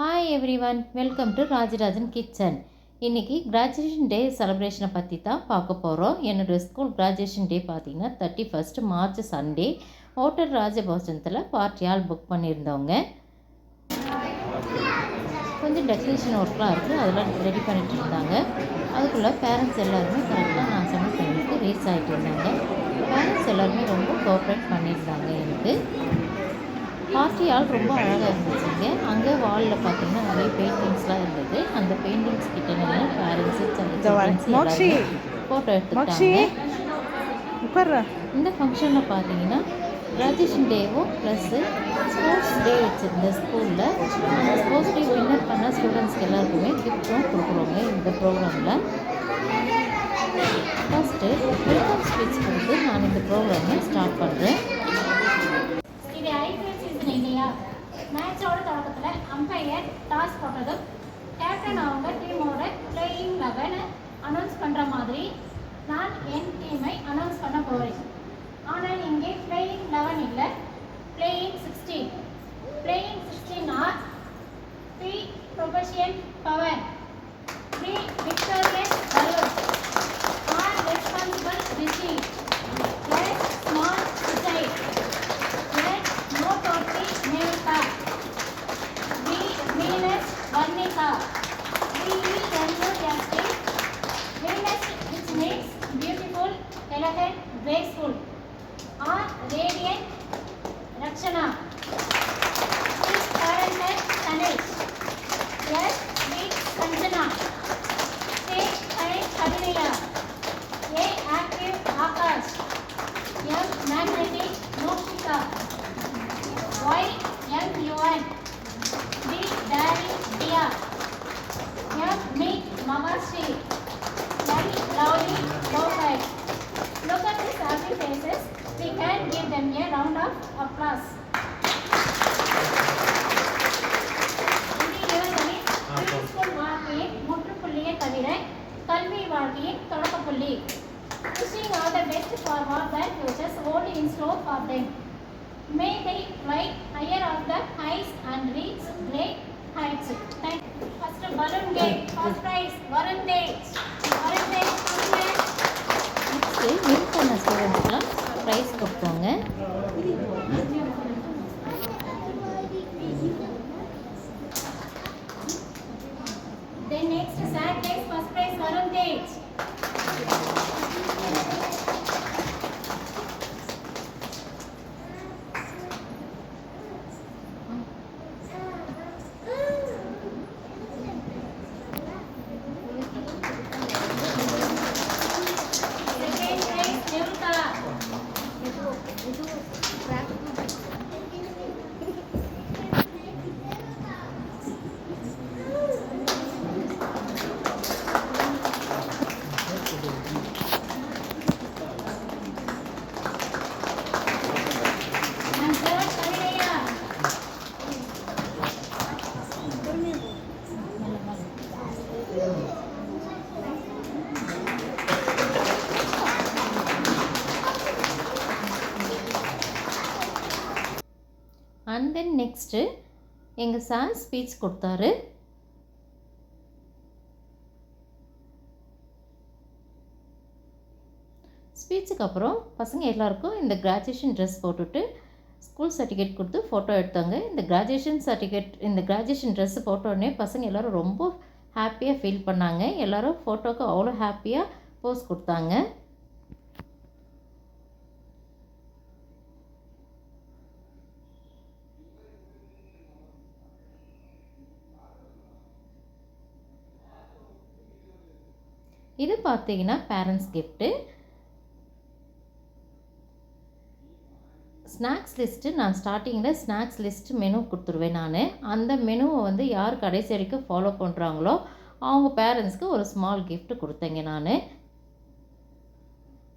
Hi everyone, welcome to Rajarajan kitchen. இன்றைக்கி graduation டே செலிப்ரேஷனை பற்றி தான் பார்க்க போகிறோம். என்னோடய ஸ்கூல் கிராஜுவேஷன் டே பார்த்திங்கன்னா 31 மார்ச் சண்டே ஹோட்டல் ராஜபோஜனத்தில் பார்ட்டி ஹால் புக் பண்ணியிருந்தவங்க. கொஞ்சம் டெக்கரேஷன் ஒர்க்லாம் இருக்குது, அதெல்லாம் ரெடி பண்ணிகிட்டு இருந்தாங்க. அதுக்குள்ளே பேரண்ட்ஸ் எல்லாருமே கரெக்டாக நான் சொன்ன டைமுக்கு ரீச் ஆகிட்டு இருந்தாங்க. பேரண்ட்ஸ் எல்லாருமே ரொம்ப கோஆப்ரேட் பண்ணியிருந்தாங்க. எனக்கு பார்ட்டி ஹால் ரொம்ப அழகாக இருந்துச்சுங்க. அங்கே வாலில் பார்த்தீங்கன்னா நிறைய பெயிண்டிங்ஸ்லாம் இருந்தது. அந்த பெயிண்டிங்ஸ் கிட்ட நின்று பேரண்ட்ஸு ஃபோட்டோ எடுத்துக்கிட்டாங்க. இந்த ஃபங்க்ஷனில் பார்த்தீங்கன்னா கிராஜுவேஷன் டேவும் ப்ளஸ்ஸு ஸ்போர்ட்ஸ் டே வச்சுருந்த ஸ்கூலில் அந்த ஸ்போர்ட்ஸ் டே வின்னர் பண்ண ஸ்டூடெண்ட்ஸ்க்கு எல்லாருக்குமே கிஃப்ட்டும் கொடுக்குறோங்க. இந்த ப்ரோக்ராமில் ஃபஸ்ட்டு வெல்கம் ஸ்பீச் கொடுத்து நான் இந்த ப்ரோக்ராமை ஸ்டார்ட் பண்ணுறேன். மேட்சோட தொடக்கத்தில் அம்பையர் டாஸ் போட்டதும் கேப்டன் அவங்க டீமோட பிளேயிங் 11 அனௌன்ஸ் பண்ணுற மாதிரி நான் என் டீமை அனௌன்ஸ் பண்ண போகிறேன். ஆனால் இங்கே பிளேயிங் 11 இல்லை, playing 16. Playing 16 are 3 profession power, 3 victorious balloon, R responsible Rishi, S small suicide, S no dotty Navika, V Venus Varnika, VENUST, Venus which means beautiful, elegant, graceful, or radiant Rakshana, is talented Tanesh, yes sweet Sanjana, say kind Abhinaya, A active Akash, M magnetic Mokshika, Y young Yuan, D daring Dia, M meek Mavashri, L lovely Gopal. Look at these happy faces. We can give them a round of applause. School வாழ்க்கையின் முற்றுப்புள்ளியை தவிர கல்வி வாழ்க்கையின் தொடக்கப்புள்ளி. Wishing all the best for what their futures hold in store for them. May they fly higher of the heights and reach great heights. Thank you. First balloon game, first prize, Varun Tej. Varun Tej, next win பண்ண ஸ்டூடெண்ட்ஸ்லாம் price கொடுப்பாங்க. then next sad days, first prize, Varun Tej. Second prize, Nirutha. And third, Kavinaya. And then next எங்கள் sir speech கொடுத்தாரு. ஸ்பீச்சுக்கு அப்புறம் பசங்க எல்லாருக்கும் இந்த graduation dress போட்டுட்டு school certificate கொடுத்து ஃபோட்டோ எடுத்தாங்க. இந்த கிராஜுவேஷன் ட்ரெஸ்ஸு போட்டோடனே பசங்க எல்லோரும் ரொம்ப ஹாப்பியாக ஃபீல் பண்ணாங்க. எல்லோரும் ஃபோட்டோவுக்கு அவ்வளோ ஹாப்பியாக போஸ் கொடுத்தாங்க. இது பார்த்தீங்கன்னா பேரண்ட்ஸ் கிஃப்ட்டு. ஸ்நாக்ஸ் லிஸ்ட்டு நான் ஸ்டார்டிங்கில் ஸ்நாக்ஸ் லிஸ்ட்டு மெனு கொடுத்துருவேன். நான் அந்த மெனுவை வந்து யார் கடைசி வரைக்கும் ஃபாலோ பண்ணுறாங்களோ அவங்க பேரண்ட்ஸ்க்கு ஒரு ஸ்மால் கிஃப்ட் கொடுத்தேங்க. நான்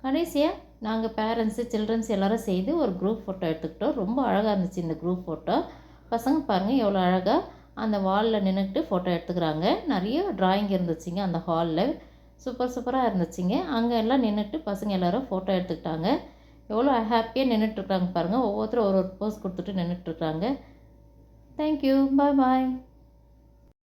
கடைசியாக நாங்கள் பேரண்ட்ஸு சில்ட்ரன்ஸ் எல்லோரும் சேர்ந்து ஒரு குரூப் ஃபோட்டோ எடுத்துக்கிட்டோம். ரொம்ப அழகாக இருந்துச்சு இந்த குரூப் ஃபோட்டோ. பசங்க பாருங்கள் எவ்வளோ அழகாக அந்த வாலில் நின்றுக்கிட்டு ஃபோட்டோ எடுத்துக்கிறாங்க. நிறைய ட்ராயிங் இருந்துச்சுங்க அந்த ஹாலில். சூப்பராக இருந்துச்சுங்க. அங்கே எல்லாம் நின்றுட்டு பசங்க எல்லோரும் ஃபோட்டோ எடுத்துக்கிட்டாங்க. எவ்வளோ ஹாப்பியாக நின்றுட்டுருக்காங்க பாருங்கள். ஒவ்வொருத்தரும் ஒரு போஸ் கொடுத்துட்டு நின்றுட்டுருக்காங்க. தேங்க்யூ, பாய் பாய்.